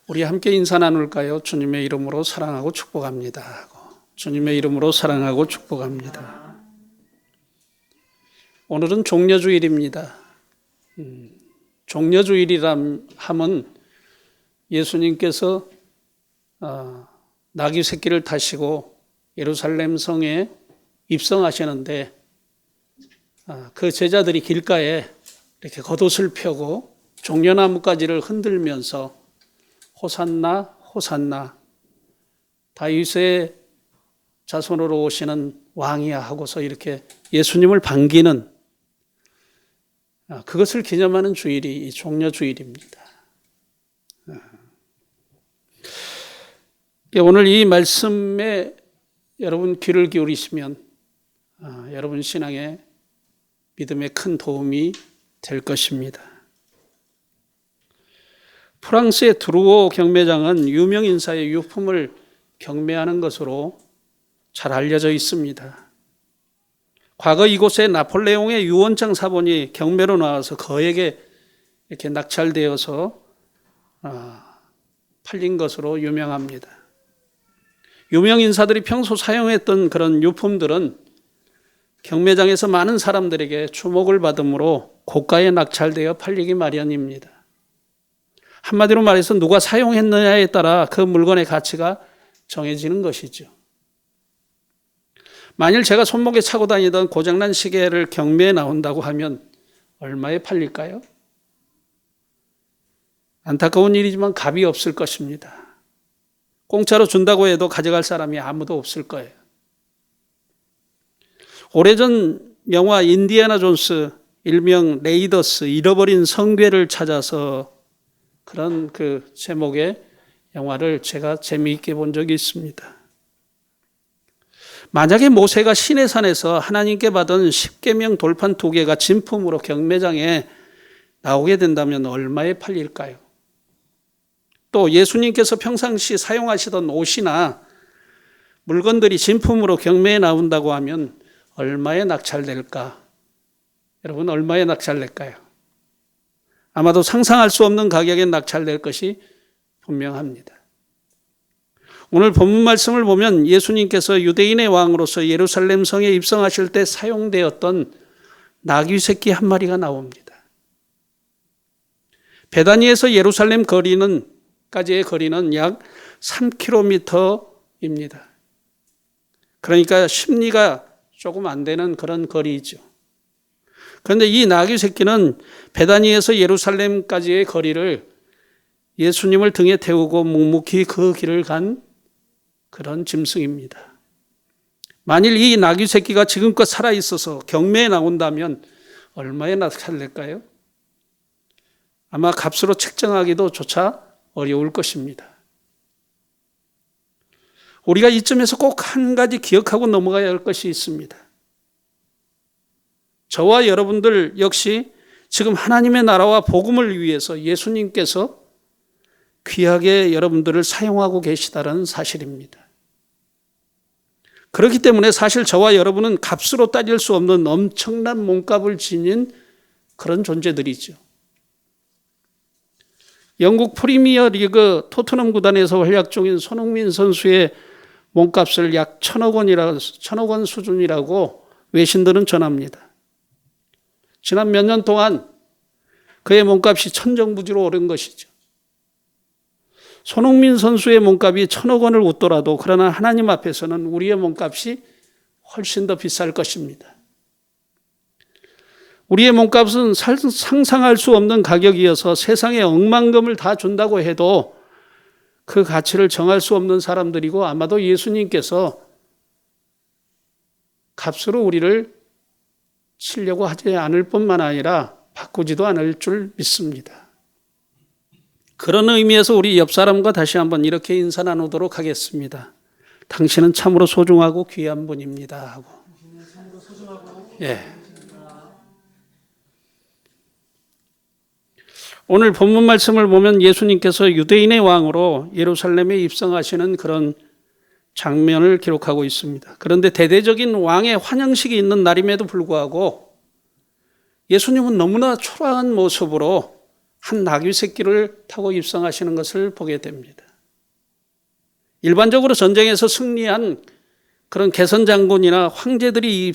우리 함께 인사 나눌까요? 주님의 이름으로 사랑하고 축복합니다. 주님의 이름으로 사랑하고 축복합니다. 오늘은 종려주일입니다. 종려주일이라 하면 예수님께서 나귀 새끼를 타시고 예루살렘 성에 입성하시는데 그 제자들이 길가에 이렇게 겉옷을 펴고 종려나무가지를 흔들면서 호산나 호산나 다윗의 자손으로 오시는 왕이야 하고서 이렇게 예수님을 반기는 그것을 기념하는 주일이 이 종려주일입니다. 오늘 이 말씀에 여러분 귀를 기울이시면 여러분 신앙의 믿음에 큰 도움이 될 것입니다. 프랑스의 드루오 경매장은 유명 인사의 유품을 경매하는 것으로 잘 알려져 있습니다. 과거 이곳에 나폴레옹의 유언장 사본이 경매로 나와서 거액에 이렇게 낙찰되어서 팔린 것으로 유명합니다. 유명 인사들이 평소 사용했던 그런 유품들은 경매장에서 많은 사람들에게 주목을 받으므로 고가에 낙찰되어 팔리기 마련입니다. 한마디로 말해서 누가 사용했느냐에 따라 그 물건의 가치가 정해지는 것이죠. 만일 제가 손목에 차고 다니던 고장난 시계를 경매에 나온다고 하면 얼마에 팔릴까요? 안타까운 일이지만 값이 없을 것입니다. 공짜로 준다고 해도 가져갈 사람이 아무도 없을 거예요. 오래전 영화 인디애나 존스, 일명 레이더스, 잃어버린 성궤를 찾아서 그런 그 제목의 영화를 제가 재미있게 본 적이 있습니다. 만약에 모세가 시내산에서 하나님께 받은 10계명 돌판 2개가 진품으로 경매장에 나오게 된다면 얼마에 팔릴까요? 또 예수님께서 평상시 사용하시던 옷이나 물건들이 진품으로 경매에 나온다고 하면 얼마에 낙찰될까? 여러분 얼마에 낙찰될까요? 아마도 상상할 수 없는 가격에 낙찰될 것이 분명합니다. 오늘 본문 말씀을 보면 예수님께서 유대인의 왕으로서 예루살렘 성에 입성하실 때 사용되었던 나귀 새끼 한 마리가 나옵니다. 베다니에서 예루살렘 까지의 거리는 약 3km입니다. 그러니까 심리가 조금 안 되는 그런 거리이죠. 그런데 이 나귀 새끼는 베다니에서 예루살렘까지의 거리를 예수님을 등에 태우고 묵묵히 그 길을 간 그런 짐승입니다. 만일 이 나귀 새끼가 지금껏 살아있어서 경매에 나온다면 얼마에 낙찰될까요? 아마 값으로 책정하기도 조차 어려울 것입니다. 우리가 이쯤에서 꼭 한 가지 기억하고 넘어가야 할 것이 있습니다. 저와 여러분들 역시 지금 하나님의 나라와 복음을 위해서 예수님께서 귀하게 여러분들을 사용하고 계시다는 사실입니다. 그렇기 때문에 사실 저와 여러분은 값으로 따질 수 없는 엄청난 몸값을 지닌 그런 존재들이죠. 영국 프리미어 리그 토트넘 구단에서 활약 중인 손흥민 선수의 몸값을 약 1,000억 원 수준이라고 외신들은 전합니다. 지난 몇 년 동안 그의 몸값이 천정부지로 오른 것이죠. 손흥민 선수의 몸값이 1,000억 원을 웃더라도 그러나 하나님 앞에서는 우리의 몸값이 훨씬 더 비쌀 것입니다. 우리의 몸값은 상상할 수 없는 가격이어서 세상에 억만금을 다 준다고 해도 그 가치를 정할 수 없는 사람들이고 아마도 예수님께서 값으로 우리를 치려고 하지 않을 뿐만 아니라 바꾸지도 않을 줄 믿습니다. 그런 의미에서 우리 옆 사람과 다시 한번 이렇게 인사 나누도록 하겠습니다. 당신은 참으로 소중하고 귀한 분입니다 하고. 예. 오늘 본문 말씀을 보면 예수님께서 유대인의 왕으로 예루살렘에 입성하시는 그런 장면을 기록하고 있습니다. 그런데 대대적인 왕의 환영식이 있는 날임에도 불구하고 예수님은 너무나 초라한 모습으로 한 나귀 새끼를 타고 입성하시는 것을 보게 됩니다. 일반적으로 전쟁에서 승리한 그런 개선 장군이나 황제들이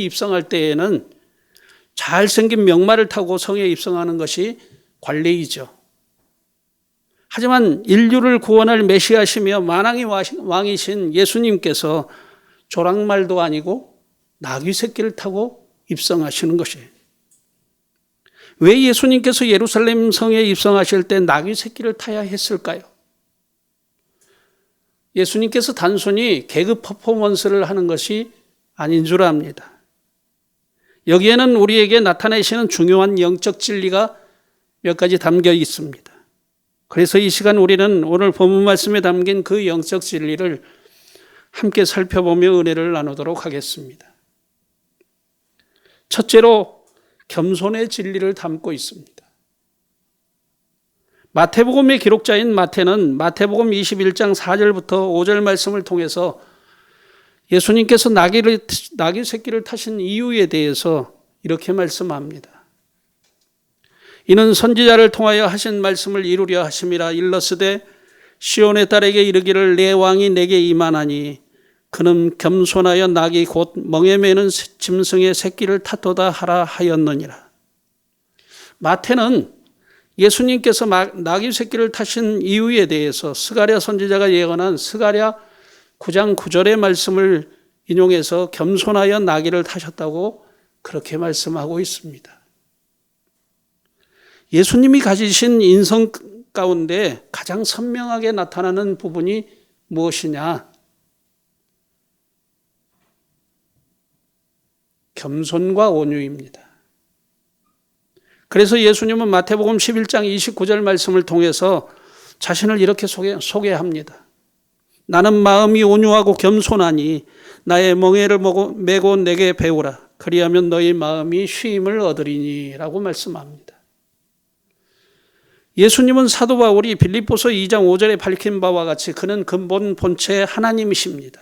입성할 때에는 잘생긴 명마를 타고 성에 입성하는 것이 관례이죠. 하지만 인류를 구원할 메시아시며 만왕의 왕이신 예수님께서 조랑말도 아니고 나귀 새끼를 타고 입성하시는 것이에요. 왜 예수님께서 예루살렘 성에 입성하실 때 나귀 새끼를 타야 했을까요? 예수님께서 단순히 개그 퍼포먼스를 하는 것이 아닌 줄 압니다. 여기에는 우리에게 나타내시는 중요한 영적 진리가 몇 가지 담겨 있습니다. 그래서 이 시간 우리는 오늘 본문 말씀에 담긴 그 영적 진리를 함께 살펴보며 은혜를 나누도록 하겠습니다. 첫째로 겸손의 진리를 담고 있습니다. 마태복음의 기록자인 마태는 마태복음 21장 4절부터 5절 말씀을 통해서 예수님께서 나귀 새끼를 타신 이유에 대해서 이렇게 말씀합니다. 이는 선지자를 통하여 하신 말씀을 이루려 하심이라. 일러스되 시온의 딸에게 이르기를 내 왕이 내게 임하나니 그는 겸손하여 나귀 곧 멍에 매는 짐승의 새끼를 탔도다 하라 하였느니라. 마태는 예수님께서 나귀 새끼를 타신 이유에 대해서 스가랴 선지자가 예언한 스가랴 9장 9절의 말씀을 인용해서 겸손하여 나귀를 타셨다고 그렇게 말씀하고 있습니다. 예수님이 가지신 인성 가운데 가장 선명하게 나타나는 부분이 무엇이냐? 겸손과 온유입니다. 그래서 예수님은 마태복음 11장 29절 말씀을 통해서 자신을 이렇게 소개합니다. 나는 마음이 온유하고 겸손하니 나의 멍에를 메고 내게 배우라. 그리하면 너희 마음이 쉼을 얻으리니 라고 말씀합니다. 예수님은 사도 바울이 빌립보서 2장 5절에 밝힌 바와 같이 그는 근본 본체 하나님이십니다.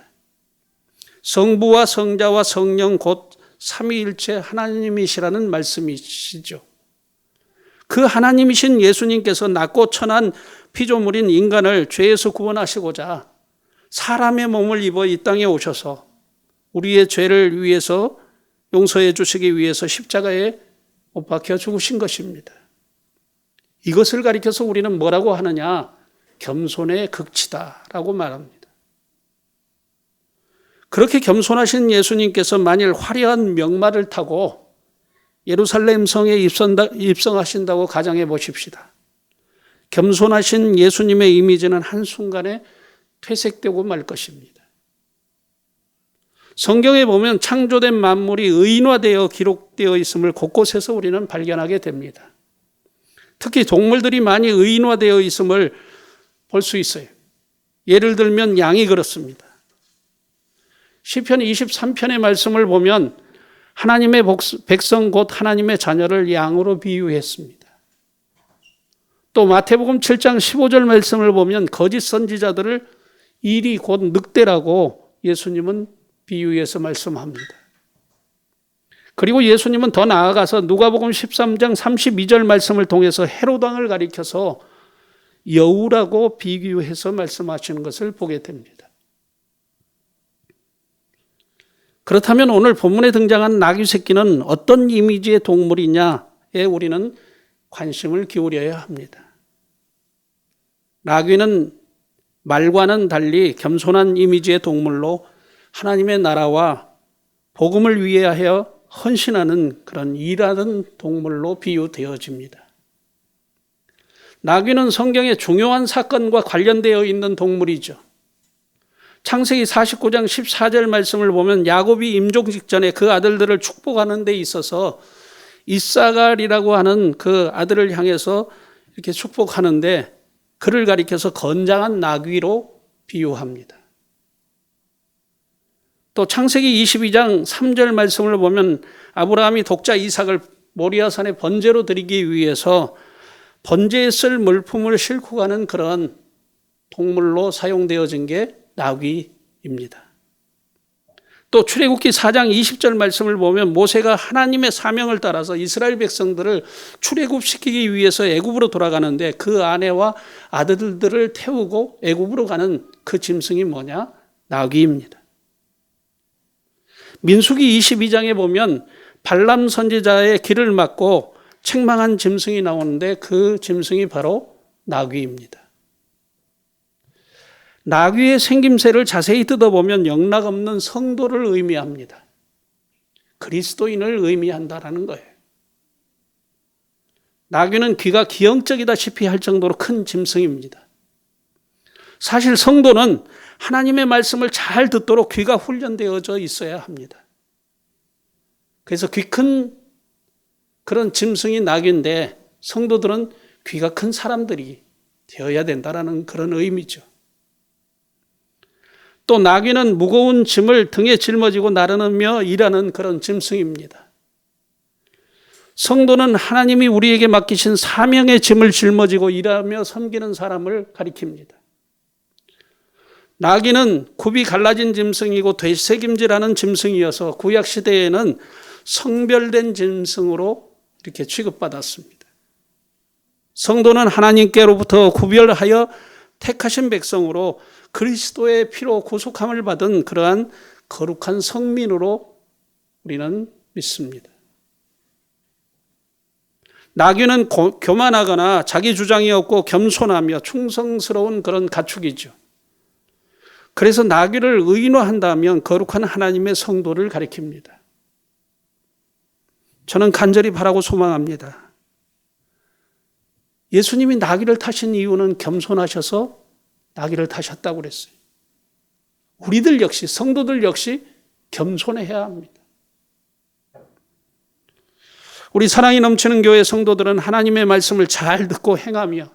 성부와 성자와 성령 곧 삼위일체 하나님이시라는 말씀이시죠. 그 하나님이신 예수님께서 낮고 천한 피조물인 인간을 죄에서 구원하시고자 사람의 몸을 입어 이 땅에 오셔서 우리의 죄를 위해서 용서해 주시기 위해서 십자가에 못 박혀 죽으신 것입니다. 이것을 가리켜서 우리는 뭐라고 하느냐? 겸손의 극치다라고 말합니다. 그렇게 겸손하신 예수님께서 만일 화려한 명마를 타고 예루살렘 성에 입성하신다고 가정해 보십시다. 겸손하신 예수님의 이미지는 한순간에 퇴색되고 말 것입니다. 성경에 보면 창조된 만물이 의인화되어 기록되어 있음을 곳곳에서 우리는 발견하게 됩니다. 특히 동물들이 많이 의인화되어 있음을 볼 수 있어요. 예를 들면 양이 그렇습니다. 시편 23편의 말씀을 보면 하나님의 백성 곧 하나님의 자녀를 양으로 비유했습니다. 또 마태복음 7장 15절 말씀을 보면 거짓 선지자들을 이리 곧 늑대라고 예수님은 비유해서 말씀합니다. 그리고 예수님은 더 나아가서 누가복음 13장 32절 말씀을 통해서 헤롯 왕을 가리켜서 여우라고 비교해서 말씀하시는 것을 보게 됩니다. 그렇다면 오늘 본문에 등장한 나귀 새끼는 어떤 이미지의 동물이냐에 우리는 관심을 기울여야 합니다. 나귀는 말과는 달리 겸손한 이미지의 동물로 하나님의 나라와 복음을 위하여 헌신하는 그런 일하는 동물로 비유되어집니다. 나귀는 성경의 중요한 사건과 관련되어 있는 동물이죠. 창세기 49장 14절 말씀을 보면 야곱이 임종 직전에 그 아들들을 축복하는 데 있어서 이사갈이라고 하는 그 아들을 향해서 이렇게 축복하는데 그를 가리켜서 건장한 나귀로 비유합니다. 또 창세기 22장 3절 말씀을 보면 아브라함이 독자 이삭을 모리아산에 번제로 드리기 위해서 번제에 쓸 물품을 싣고 가는 그런 동물로 사용되어진 게 나귀입니다. 또 출애굽기 4장 20절 말씀을 보면 모세가 하나님의 사명을 따라서 이스라엘 백성들을 출애굽시키기 위해서 애굽으로 돌아가는데 그 아내와 아들들을 태우고 애굽으로 가는 그 짐승이 뭐냐? 나귀입니다. 민수기 22장에 보면 발람 선지자의 길을 막고 책망한 짐승이 나오는데 그 짐승이 바로 나귀입니다. 나귀의 생김새를 자세히 뜯어보면 영락없는 성도를 의미합니다. 그리스도인을 의미한다라는 거예요. 나귀는 귀가 기형적이다시피 할 정도로 큰 짐승입니다. 사실 성도는 하나님의 말씀을 잘 듣도록 귀가 훈련되어져 있어야 합니다. 그래서 귀 큰 그런 짐승이 나귀인데 성도들은 귀가 큰 사람들이 되어야 된다는 그런 의미죠. 또 나귀는 무거운 짐을 등에 짊어지고 나르며 일하는 그런 짐승입니다. 성도는 하나님이 우리에게 맡기신 사명의 짐을 짊어지고 일하며 섬기는 사람을 가리킵니다. 나귀는 굽이 갈라진 짐승이고 되새김질하는 짐승이어서 구약시대에는 성별된 짐승으로 이렇게 취급받았습니다. 성도는 하나님께로부터 구별하여 택하신 백성으로 그리스도의 피로 구속함을 받은 그러한 거룩한 성민으로 우리는 믿습니다. 나귀는 교만하거나 자기 주장이 없고 겸손하며 충성스러운 그런 가축이죠. 그래서 나귀를 의인화한다면 거룩한 하나님의 성도를 가리킵니다. 저는 간절히 바라고 소망합니다. 예수님이 나귀를 타신 이유는 겸손하셔서 나귀를 타셨다고 그랬어요. 우리들 역시 성도들 역시 겸손해야 합니다. 우리 사랑이 넘치는 교회 성도들은 하나님의 말씀을 잘 듣고 행하며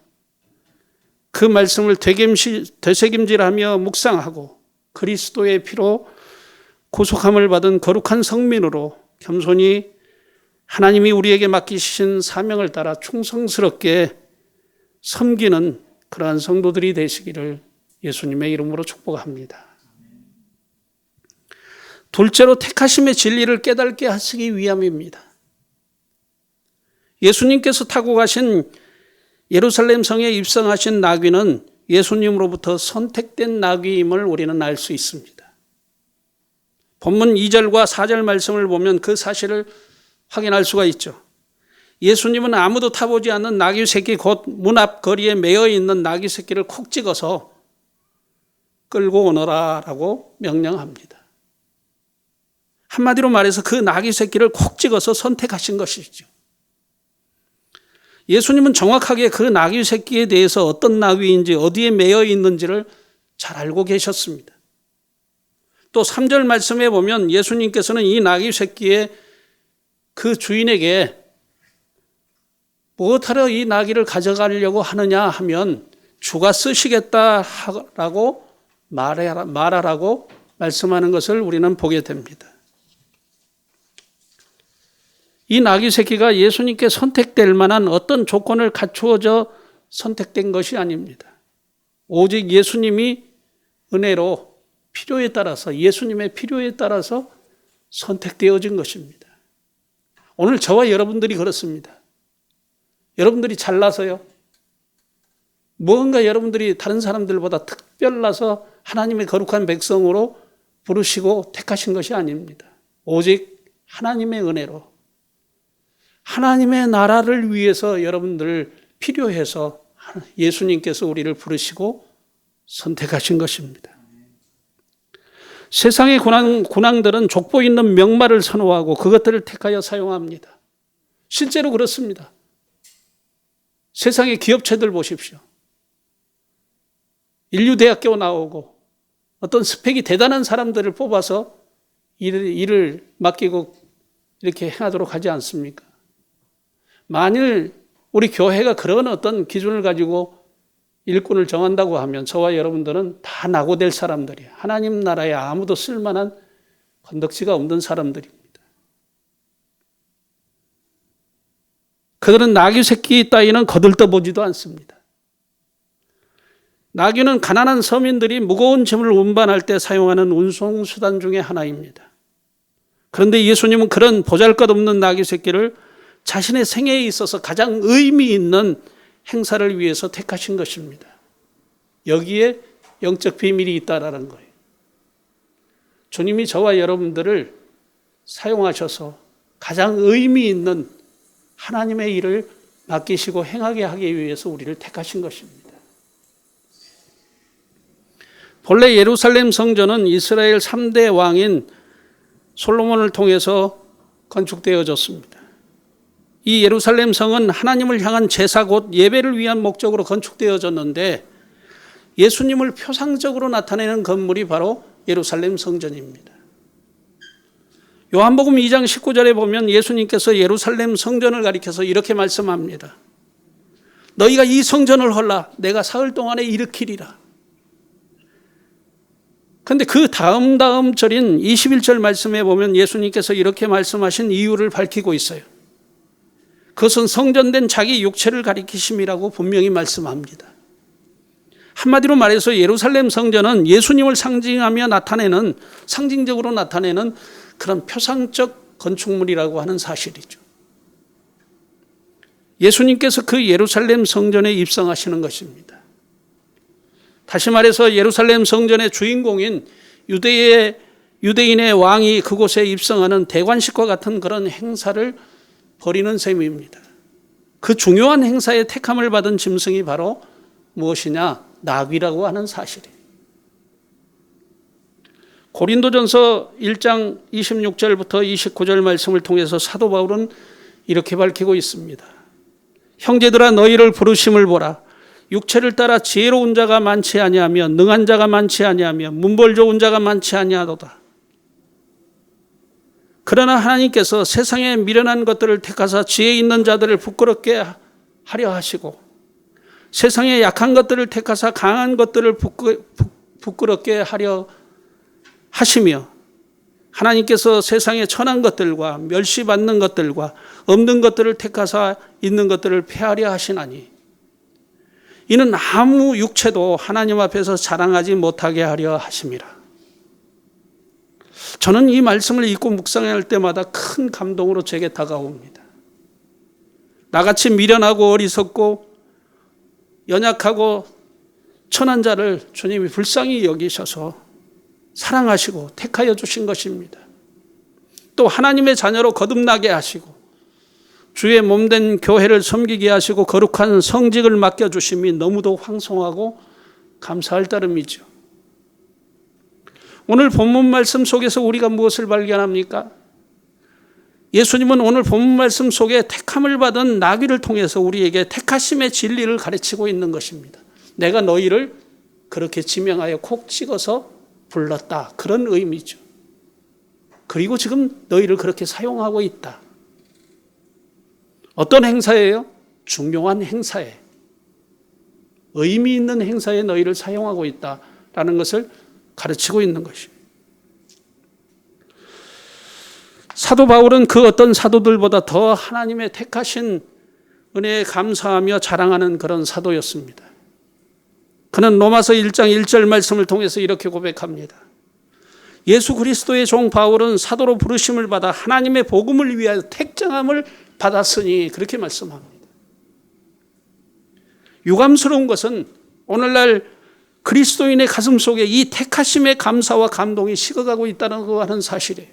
그 말씀을 되새김질하며 묵상하고 그리스도의 피로 구속함을 받은 거룩한 성민으로 겸손히 하나님이 우리에게 맡기신 사명을 따라 충성스럽게 섬기는 그러한 성도들이 되시기를 예수님의 이름으로 축복합니다. 둘째로 택하심의 진리를 깨닫게 하시기 위함입니다. 예수님께서 타고 가신 예루살렘 성에 입성하신 나귀는 예수님으로부터 선택된 나귀임을 우리는 알 수 있습니다. 본문 2절과 4절 말씀을 보면 그 사실을 확인할 수가 있죠. 예수님은 아무도 타보지 않는 나귀 새끼 곧 문 앞 거리에 매여 있는 나귀 새끼를 콕 찍어서 끌고 오너라라고 명령합니다. 한마디로 말해서 그 나귀 새끼를 콕 찍어서 선택하신 것이죠. 예수님은 정확하게 그 나귀 새끼에 대해서 어떤 나귀인지 어디에 매여 있는지를 잘 알고 계셨습니다. 또 3절 말씀에 보면 예수님께서는 이 나귀 새끼의 그 주인에게 무엇하러 이 나귀를 가져가려고 하느냐 하면 주가 쓰시겠다라고 말하라고 말씀하는 것을 우리는 보게 됩니다. 이 나귀 새끼가 예수님께 선택될 만한 어떤 조건을 갖추어져 선택된 것이 아닙니다. 오직 예수님이 은혜로 필요에 따라서 예수님의 필요에 따라서 선택되어진 것입니다. 오늘 저와 여러분들이 그렇습니다. 여러분들이 잘나서요. 무언가 여러분들이 다른 사람들보다 특별나서 하나님의 거룩한 백성으로 부르시고 택하신 것이 아닙니다. 오직 하나님의 은혜로 하나님의 나라를 위해서 여러분들 필요해서 예수님께서 우리를 부르시고 선택하신 것입니다. 세상의 군왕들은 족보 있는 명말을 선호하고 그것들을 택하여 사용합니다. 실제로 그렇습니다. 세상의 기업체들 보십시오. 인류대학교 나오고 어떤 스펙이 대단한 사람들을 뽑아서 일을 맡기고 이렇게 행하도록 하지 않습니까? 만일 우리 교회가 그런 어떤 기준을 가지고 일꾼을 정한다고 하면 저와 여러분들은 다 낙오될 사람들이에요. 하나님 나라에 아무도 쓸만한 건덕지가 없는 사람들입니다. 그들은 나귀 새끼 따위는 거들떠보지도 않습니다. 나귀는 가난한 서민들이 무거운 짐을 운반할 때 사용하는 운송수단 중에 하나입니다. 그런데 예수님은 그런 보잘것없는 나귀 새끼를 자신의 생애에 있어서 가장 의미 있는 행사를 위해서 택하신 것입니다. 여기에 영적 비밀이 있다라는 거예요. 주님이 저와 여러분들을 사용하셔서 가장 의미 있는 하나님의 일을 맡기시고 행하게 하기 위해서 우리를 택하신 것입니다. 본래 예루살렘 성전은 이스라엘 3대 왕인 솔로몬을 통해서 건축되어졌습니다. 이 예루살렘 성은 하나님을 향한 제사 곧 예배를 위한 목적으로 건축되어졌는데 예수님을 표상적으로 나타내는 건물이 바로 예루살렘 성전입니다. 요한복음 2장 19절에 보면 예수님께서 예루살렘 성전을 가리켜서 이렇게 말씀합니다. 너희가 이 성전을 헐라 내가 사흘 동안에 일으키리라. 그런데 그 다음 절인 21절 말씀에 보면 예수님께서 이렇게 말씀하신 이유를 밝히고 있어요. 그것은 성전된 자기 육체를 가리키심이라고 분명히 말씀합니다. 한마디로 말해서 예루살렘 성전은 예수님을 상징적으로 나타내는 그런 표상적 건축물이라고 하는 사실이죠. 예수님께서 그 예루살렘 성전에 입성하시는 것입니다. 다시 말해서 예루살렘 성전의 주인공인 유대인의 왕이 그곳에 입성하는 대관식과 같은 그런 행사를 벌이는 셈입니다. 그 중요한 행사의 택함을 받은 짐승이 바로 무엇이냐? 나귀라고 하는 사실이에요. 고린도전서 1장 26절부터 29절 말씀을 통해서 사도 바울은 이렇게 밝히고 있습니다. 형제들아 너희를 부르심을 보라. 육체를 따라 지혜로운 자가 많지 아니하며 능한 자가 많지 아니하며 문벌 좋은 자가 많지 아니하도다. 그러나 하나님께서 세상에 미련한 것들을 택하사 지혜 있는 자들을 부끄럽게 하려 하시고 세상에 약한 것들을 택하사 강한 것들을 부끄럽게 하려 하시며 하나님께서 세상에 천한 것들과 멸시받는 것들과 없는 것들을 택하사 있는 것들을 폐하려 하시나니 이는 아무 육체도 하나님 앞에서 자랑하지 못하게 하려 하심이라. 저는 이 말씀을 읽고 묵상할 때마다 큰 감동으로 제게 다가옵니다. 나같이 미련하고 어리석고 연약하고 천한 자를 주님이 불쌍히 여기셔서 사랑하시고 택하여 주신 것입니다. 또 하나님의 자녀로 거듭나게 하시고 주의 몸된 교회를 섬기게 하시고 거룩한 성직을 맡겨주심이 너무도 황송하고 감사할 따름이죠. 오늘 본문 말씀 속에서 우리가 무엇을 발견합니까? 예수님은 오늘 본문 말씀 속에 택함을 받은 나귀를 통해서 우리에게 택하심의 진리를 가르치고 있는 것입니다. 내가 너희를 그렇게 지명하여 콕 찍어서 불렀다. 그런 의미죠. 그리고 지금 너희를 그렇게 사용하고 있다. 어떤 행사예요? 중요한 행사에, 의미 있는 행사에 너희를 사용하고 있다라는 것을 가르치고 있는 것입니다. 사도 바울은 그 어떤 사도들보다 더 하나님의 택하신 은혜에 감사하며 자랑하는 그런 사도였습니다. 그는 로마서 1장 1절 말씀을 통해서 이렇게 고백합니다. 예수 그리스도의 종 바울은 사도로 부르심을 받아 하나님의 복음을 위하여 택정함을 받았으니 그렇게 말씀합니다. 유감스러운 것은 오늘날 그리스도인의 가슴 속에 이 택하심의 감사와 감동이 식어가고 있다는 하는 사실이에요.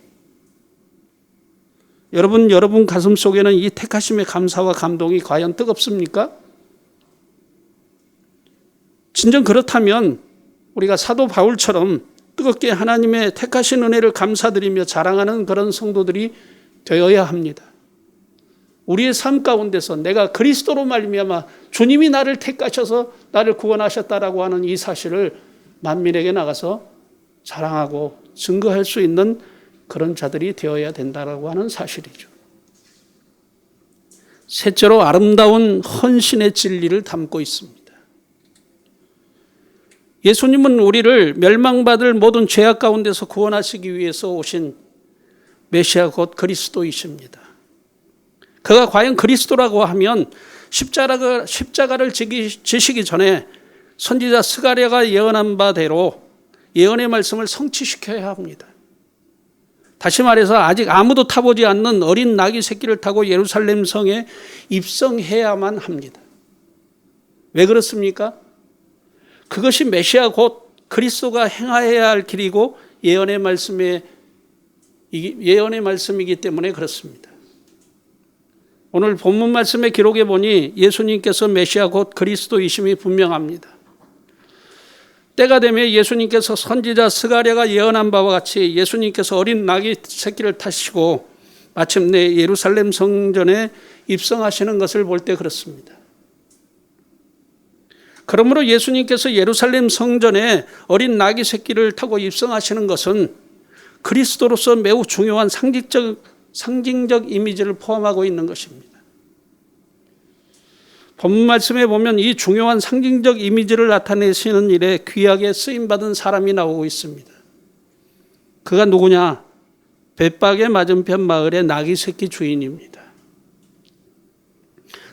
여러분 가슴 속에는 이 택하심의 감사와 감동이 과연 뜨겁습니까? 진정 그렇다면 우리가 사도 바울처럼 뜨겁게 하나님의 택하신 은혜를 감사드리며 자랑하는 그런 성도들이 되어야 합니다. 우리의 삶 가운데서 내가 그리스도로 말미암아 주님이 나를 택하셔서 나를 구원하셨다라고 하는 이 사실을 만민에게 나가서 자랑하고 증거할 수 있는 그런 자들이 되어야 된다라고 하는 사실이죠. 셋째로 아름다운 헌신의 진리를 담고 있습니다. 예수님은 우리를 멸망받을 모든 죄악 가운데서 구원하시기 위해서 오신 메시아 곧 그리스도이십니다. 그가 과연 그리스도라고 하면 십자가를 지시기 전에 선지자 스가랴가 예언한 바대로 예언의 말씀을 성취시켜야 합니다. 다시 말해서 아직 아무도 타보지 않는 어린 나귀 새끼를 타고 예루살렘 성에 입성해야만 합니다. 왜 그렇습니까? 그것이 메시아 곧 그리스도가 행하여야 할 길이고 예언의 말씀이기 때문에 그렇습니다. 오늘 본문 말씀의 기록에 보니 예수님께서 메시아 곧 그리스도이심이 분명합니다. 때가 되면 예수님께서 선지자 스가랴가 예언한 바와 같이 예수님께서 어린 나귀 새끼를 타시고 마침내 예루살렘 성전에 입성하시는 것을 볼 때 그렇습니다. 그러므로 예수님께서 예루살렘 성전에 어린 나귀 새끼를 타고 입성하시는 것은 그리스도로서 매우 중요한 상징적 이미지를 포함하고 있는 것입니다. 본문 말씀에 보면 이 중요한 상징적 이미지를 나타내시는 일에 귀하게 쓰임받은 사람이 나오고 있습니다. 그가 누구냐? 벳박의 맞은편 마을의 나귀 새끼 주인입니다.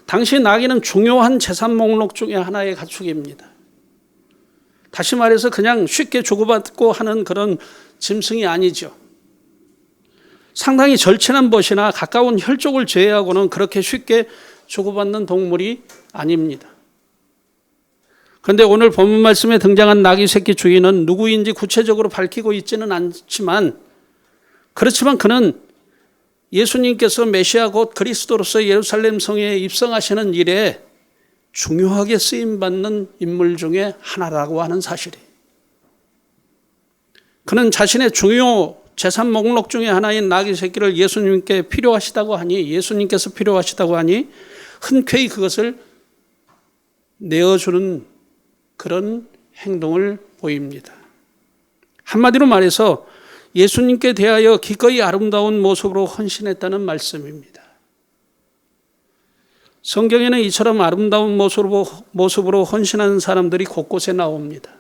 당시 나귀는 중요한 재산 목록 중에 하나의 가축입니다. 다시 말해서 그냥 쉽게 주고받고 하는 그런 짐승이 아니죠. 상당히 절친한 벗이나 가까운 혈족을 제외하고는 그렇게 쉽게 주고받는 동물이 아닙니다. 그런데 오늘 본문 말씀에 등장한 나귀 새끼 주인은 누구인지 구체적으로 밝히고 있지는 않지만 그렇지만 그는 예수님께서 메시아 곧 그리스도로서 예루살렘 성에 입성하시는 일에 중요하게 쓰임받는 인물 중에 하나라고 하는 사실이에요. 그는 자신의 중요 재산 목록 중에 하나인 나귀 새끼를 예수님께서 필요하시다고 하니 흔쾌히 그것을 내어주는 그런 행동을 보입니다. 한마디로 말해서 예수님께 대하여 기꺼이 아름다운 모습으로 헌신했다는 말씀입니다. 성경에는 이처럼 아름다운 모습으로 헌신하는 사람들이 곳곳에 나옵니다.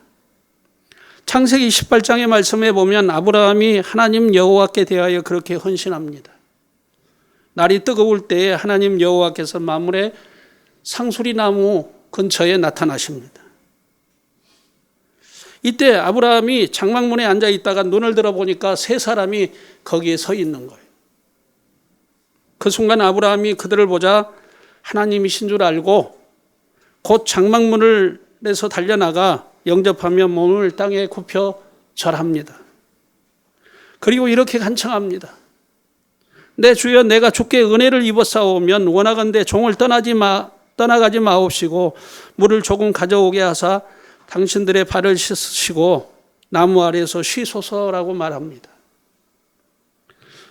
창세기 18장의 말씀에 보면 아브라함이 하나님 여호와께 대하여 그렇게 헌신합니다. 날이 뜨거울 때에 하나님 여호와께서 만물의 상수리 나무 근처에 나타나십니다. 이때 아브라함이 장막문에 앉아 있다가 눈을 들어보니까 세 사람이 거기에 서 있는 거예요. 그 순간 아브라함이 그들을 보자 하나님이신 줄 알고 곧 장막문에서 달려나가 영접하며 몸을 땅에 굽혀 절합니다. 그리고 이렇게 간청합니다. 내 주여, 내가 주께 은혜를 입었사오면 원하건대 종을 떠나가지 마옵시고 물을 조금 가져오게 하사 당신들의 발을 씻으시고 나무 아래에서 쉬소서라고 말합니다.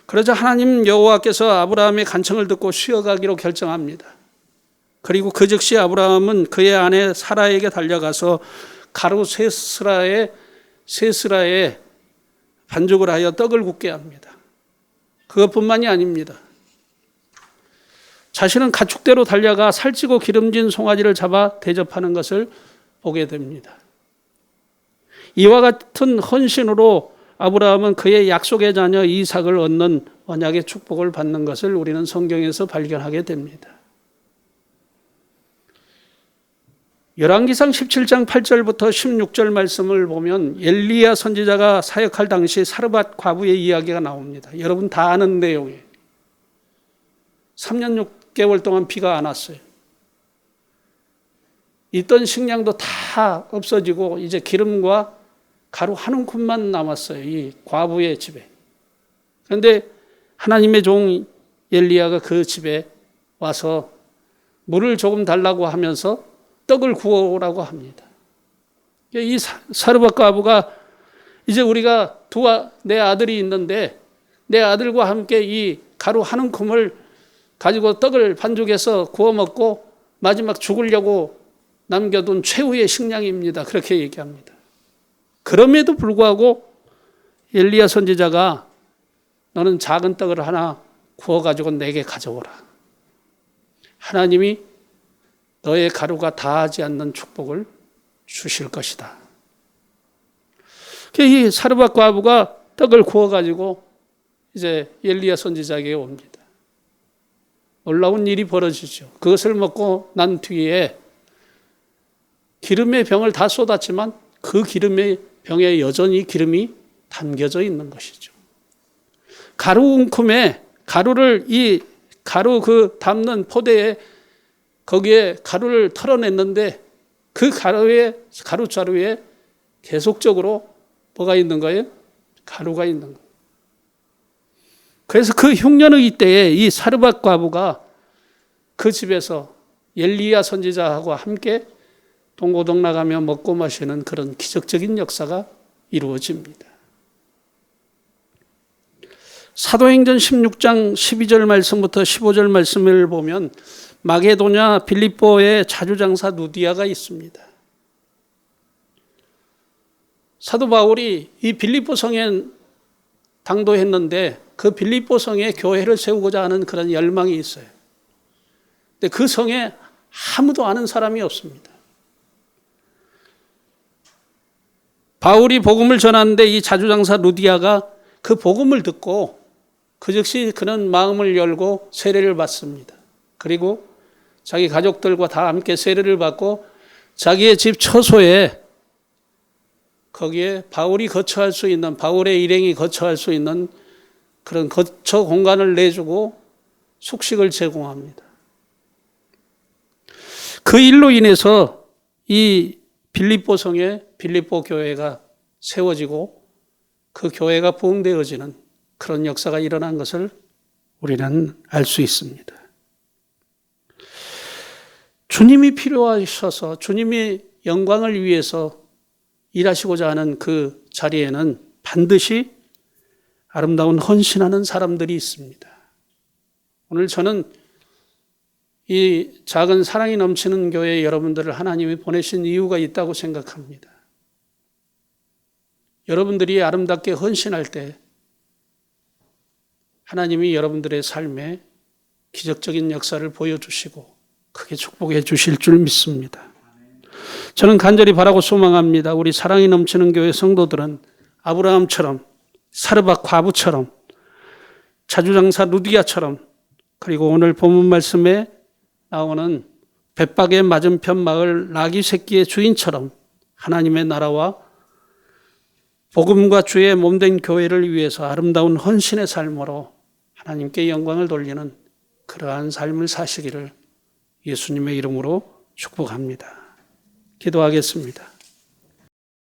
그러자 하나님 여호와께서 아브라함의 간청을 듣고 쉬어가기로 결정합니다. 그리고 그 즉시 아브라함은 그의 아내 사라에게 달려가서 가루 세 스라에 반죽을 하여 떡을 굽게 합니다. 그것뿐만이 아닙니다. 자신은 가축대로 달려가 살찌고 기름진 송아지를 잡아 대접하는 것을 보게 됩니다. 이와 같은 헌신으로 아브라함은 그의 약속의 자녀 이삭을 얻는 언약의 축복을 받는 것을 우리는 성경에서 발견하게 됩니다. 열왕기상 17장 8절부터 16절 말씀을 보면 엘리야 선지자가 사역할 당시 사르밧 과부의 이야기가 나옵니다. 여러분 다 아는 내용이에요. 3년 6개월 동안 비가 안 왔어요. 있던 식량도 다 없어지고 이제 기름과 가루 한 움큼만 남았어요. 이 과부의 집에. 그런데 하나님의 종 엘리야가 그 집에 와서 물을 조금 달라고 하면서 떡을 구워오라고 합니다. 이 사르밧 과부가 이제 우리가 내 아들이 있는데 내 아들과 함께 이 가루 한 움큼을 가지고 떡을 반죽해서 구워 먹고 마지막 죽으려고 남겨둔 최후의 식량입니다. 그렇게 얘기합니다. 그럼에도 불구하고 엘리야 선지자가 너는 작은 떡을 하나 구워가지고 내게 가져오라. 하나님이 너의 가루가 다하지 않는 축복을 주실 것이다. 이 사르밧 과부가 떡을 구워가지고 이제 엘리야 선지자에게 옵니다. 놀라운 일이 벌어지죠. 그것을 먹고 난 뒤에 기름의 병을 다 쏟았지만 그 기름의 병에 여전히 기름이 담겨져 있는 것이죠. 가루 웅큼에 가루를 이 가루 그 담는 포대에 거기에 가루를 털어냈는데 그 가루자루에 계속적으로 뭐가 있는 거예요? 가루가 있는 거예요. 그래서 그 흉년의 때에 이 사르밧 과부가 그 집에서 엘리야 선지자하고 함께 동고동 나가며 먹고 마시는 그런 기적적인 역사가 이루어집니다. 사도행전 16장 12절 말씀부터 15절 말씀을 보면 마게도냐 빌립보에 자주장사 누디아가 있습니다. 사도 바울이 이 빌립보 성에 당도했는데 그 빌립보 성에 교회를 세우고자 하는 그런 열망이 있어요. 근데 그 성에 아무도 아는 사람이 없습니다. 바울이 복음을 전하는데 이 자주장사 루디아가 그 복음을 듣고 그 즉시 그는 마음을 열고 세례를 받습니다. 그리고 자기 가족들과 다 함께 세례를 받고 자기의 집 처소에 거기에 바울이 거처할 수 있는, 바울의 일행이 거처할 수 있는 그런 거처 공간을 내주고 숙식을 제공합니다. 그 일로 인해서 이 빌립보 성에 빌립보 교회가 세워지고 그 교회가 부흥되어지는 그런 역사가 일어난 것을 우리는 알 수 있습니다. 주님이 필요하셔서 주님이 영광을 위해서 일하시고자 하는 그 자리에는 반드시 아름다운 헌신하는 사람들이 있습니다. 오늘 저는 이 작은 사랑이 넘치는 교회 여러분들을 하나님이 보내신 이유가 있다고 생각합니다. 여러분들이 아름답게 헌신할 때 하나님이 여러분들의 삶에 기적적인 역사를 보여주시고 크게 축복해 주실 줄 믿습니다. 저는 간절히 바라고 소망합니다. 우리 사랑이 넘치는 교회 성도들은 아브라함처럼, 사르밧 과부처럼, 자주장사 루디아처럼, 그리고 오늘 본문 말씀에 나오는 벳박의 맞은편 마을 나귀 새끼의 주인처럼 하나님의 나라와 복음과 주의 몸된 교회를 위해서 아름다운 헌신의 삶으로 하나님께 영광을 돌리는 그러한 삶을 사시기를 예수님의 이름으로 축복합니다. 기도하겠습니다.